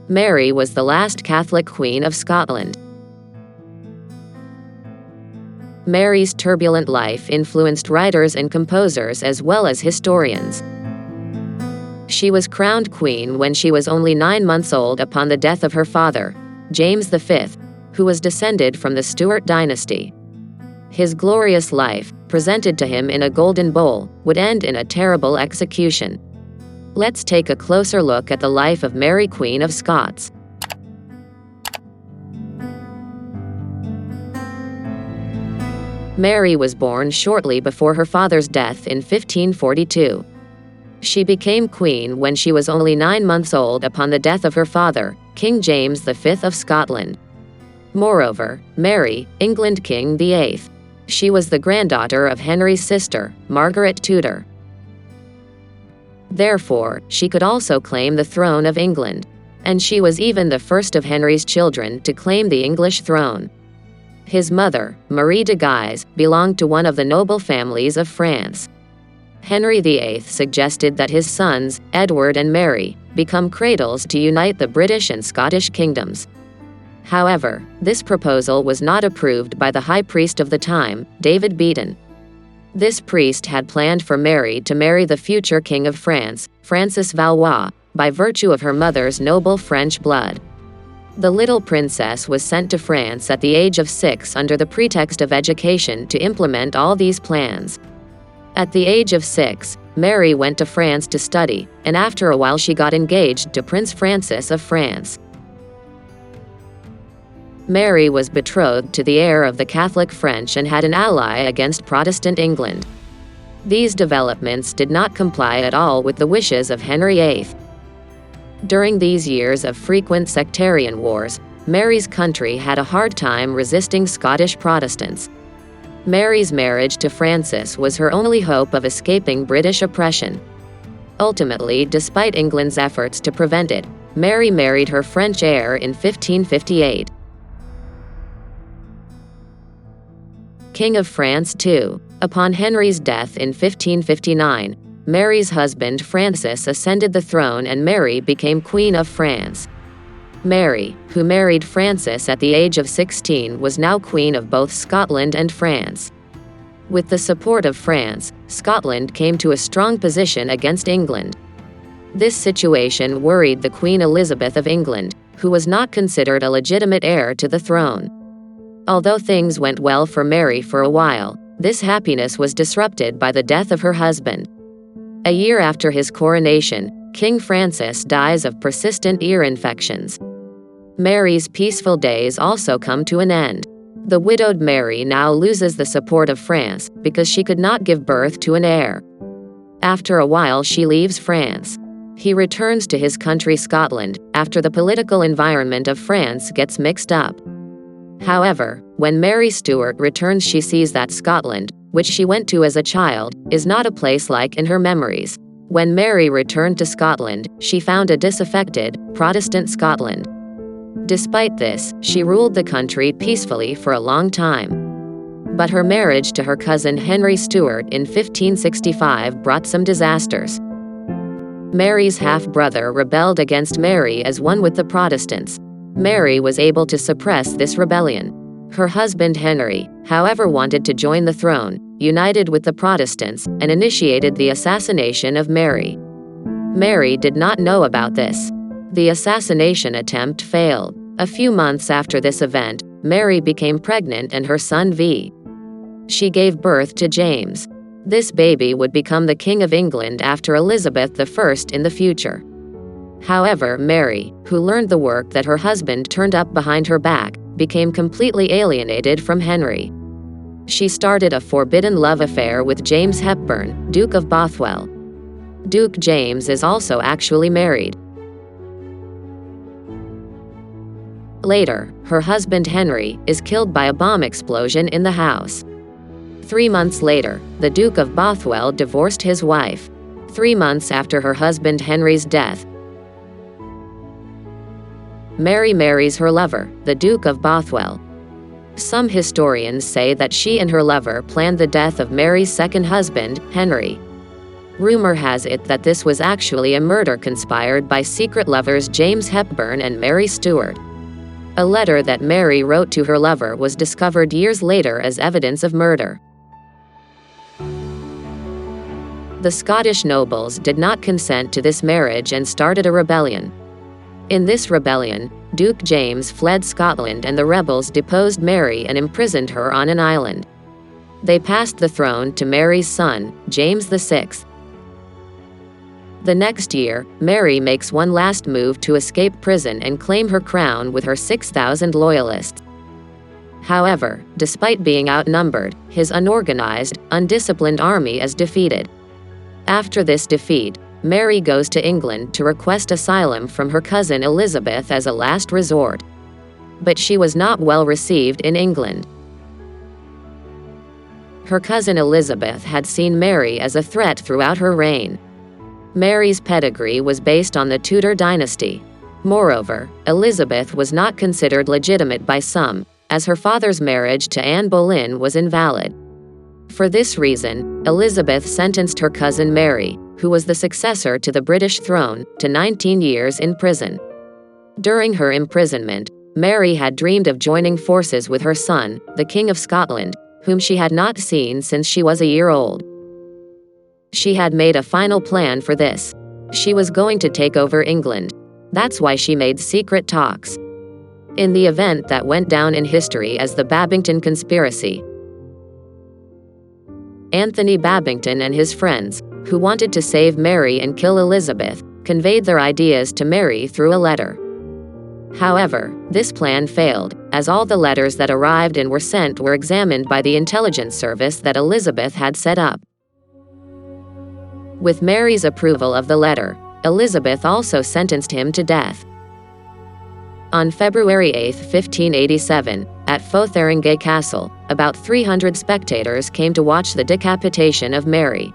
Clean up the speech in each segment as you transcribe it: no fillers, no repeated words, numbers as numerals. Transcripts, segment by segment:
Mary was the last Catholic Queen of Scotland. Mary's turbulent life influenced writers and composers as well as historians. She was crowned queen when she was only 9 months old upon the death of her father, James V, who was descended from the Stuart dynasty. His glorious life, presented to him in a golden bowl, would end in a terrible execution. Let's take a closer look at the life of Mary Queen of Scots. Mary was born shortly before her father's death in 1542. She became queen when she was only 9 months old upon the death of her father, King James V of Scotland. Moreover, Mary, England King VIII. She was the granddaughter of Henry's sister, Margaret Tudor. Therefore, she could also claim the throne of England. And she was even the first of Henry's children to claim the English throne. His mother, Marie de Guise, belonged to one of the noble families of France. Henry VIII suggested that his sons, Edward and Mary, become cradles to unite the British and Scottish kingdoms. However, this proposal was not approved by the high priest of the time, David Beaton. This priest had planned for Mary to marry the future King of France, Francis Valois, by virtue of her mother's noble French blood. The little princess was sent to France at the age of 6 under the pretext of education to implement all these plans. At the age of 6, Mary went to France to study, and after a while she got engaged to Prince Francis of France. Mary was betrothed to the heir of the Catholic French and had an ally against Protestant England. These developments did not comply at all with the wishes of Henry VIII. During these years of frequent sectarian wars, Mary's country had a hard time resisting Scottish Protestants. Mary's marriage to Francis was her only hope of escaping British oppression. Ultimately, despite England's efforts to prevent it, Mary married her French heir in 1558. King of France too. Upon Henry's death in 1559, Mary's husband Francis ascended the throne and Mary became Queen of France. Mary, who married Francis at the age of 16, was now Queen of both Scotland and France. With the support of France, Scotland came to a strong position against England. This situation worried the Queen Elizabeth of England, who was not considered a legitimate heir to the throne. Although things went well for Mary for a while, this happiness was disrupted by the death of her husband. A year after his coronation, King Francis dies of persistent ear infections. Mary's peaceful days also come to an end. The widowed Mary now loses the support of France because she could not give birth to an heir. After a while she leaves France. He returns to his country Scotland after the political environment of France gets mixed up. However, when Mary Stuart returns, she sees that Scotland, which she went to as a child, is not a place like in her memories. When Mary returned to Scotland, she found a disaffected, Protestant Scotland. Despite this, she ruled the country peacefully for a long time. But her marriage to her cousin Henry Stuart in 1565 brought some disasters. Mary's half-brother rebelled against Mary as one with the Protestants. Mary was able to suppress this rebellion. Her husband Henry, however, wanted to join the throne, united with the Protestants, and initiated the assassination of Mary. Mary did not know about this. The assassination attempt failed. A few months after this event, Mary became pregnant and her son V. She gave birth to James. This baby would become the King of England after Elizabeth I in the future. However, Mary, who learned the work that her husband turned up behind her back, became completely alienated from Henry. She started a forbidden love affair with James Hepburn, Duke of Bothwell. Duke James is also actually married. Later, her husband Henry is killed by a bomb explosion in the house. 3 months later, the Duke of Bothwell divorced his wife. 3 months after her husband Henry's death, Mary marries her lover, the Duke of Bothwell. Some historians say that she and her lover planned the death of Mary's second husband, Henry. Rumor has it that this was actually a murder conspired by secret lovers James Hepburn and Mary Stuart. A letter that Mary wrote to her lover was discovered years later as evidence of murder. The Scottish nobles did not consent to this marriage and started a rebellion. In this rebellion, Duke James fled Scotland and the rebels deposed Mary and imprisoned her on an island. They passed the throne to Mary's son, James VI. The next year, Mary makes one last move to escape prison and claim her crown with her 6,000 loyalists. However, despite being outnumbered, his unorganized, undisciplined army is defeated. After this defeat, Mary goes to England to request asylum from her cousin Elizabeth as a last resort. But she was not well received in England. Her cousin Elizabeth had seen Mary as a threat throughout her reign. Mary's pedigree was based on the Tudor dynasty. Moreover, Elizabeth was not considered legitimate by some, as her father's marriage to Anne Boleyn was invalid. For this reason, Elizabeth sentenced her cousin Mary, who was the successor to the British throne, to 19 years in prison. During her imprisonment, Mary had dreamed of joining forces with her son, the King of Scotland, whom she had not seen since she was a year old. She had made a final plan for this. She was going to take over England. That's why she made secret talks. In the event that went down in history as the Babington conspiracy, Anthony Babington and his friends, who wanted to save Mary and kill Elizabeth, conveyed their ideas to Mary through a letter. However, this plan failed, as all the letters that arrived and were sent were examined by the intelligence service that Elizabeth had set up. With Mary's approval of the letter, Elizabeth also sentenced him to death. On February 8, 1587, at Fotheringay Castle, about 300 spectators came to watch the decapitation of Mary.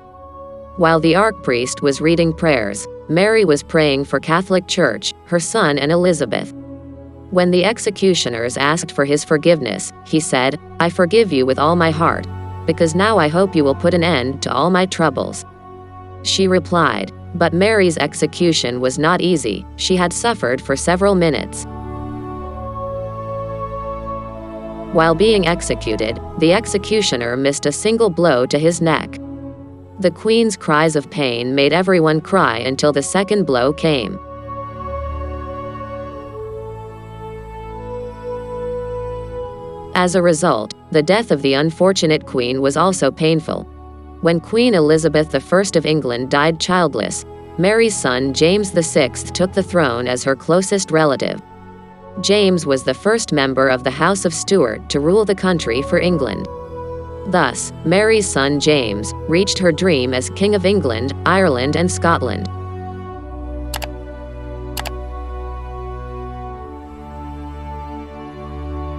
While the archpriest was reading prayers, Mary was praying for Catholic Church, her son and Elizabeth. When the executioners asked for his forgiveness, he said, "I forgive you with all my heart, because now I hope you will put an end to all my troubles." She replied, but Mary's execution was not easy. She had suffered for several minutes. While being executed, the executioner missed a single blow to his neck. The Queen's cries of pain made everyone cry until the second blow came. As a result, the death of the unfortunate Queen was also painful. When Queen Elizabeth I of England died childless, Mary's son James VI took the throne as her closest relative. James was the first member of the House of Stuart to rule the country for England. Thus, Mary's son James reached her dream as King of England, Ireland, and Scotland.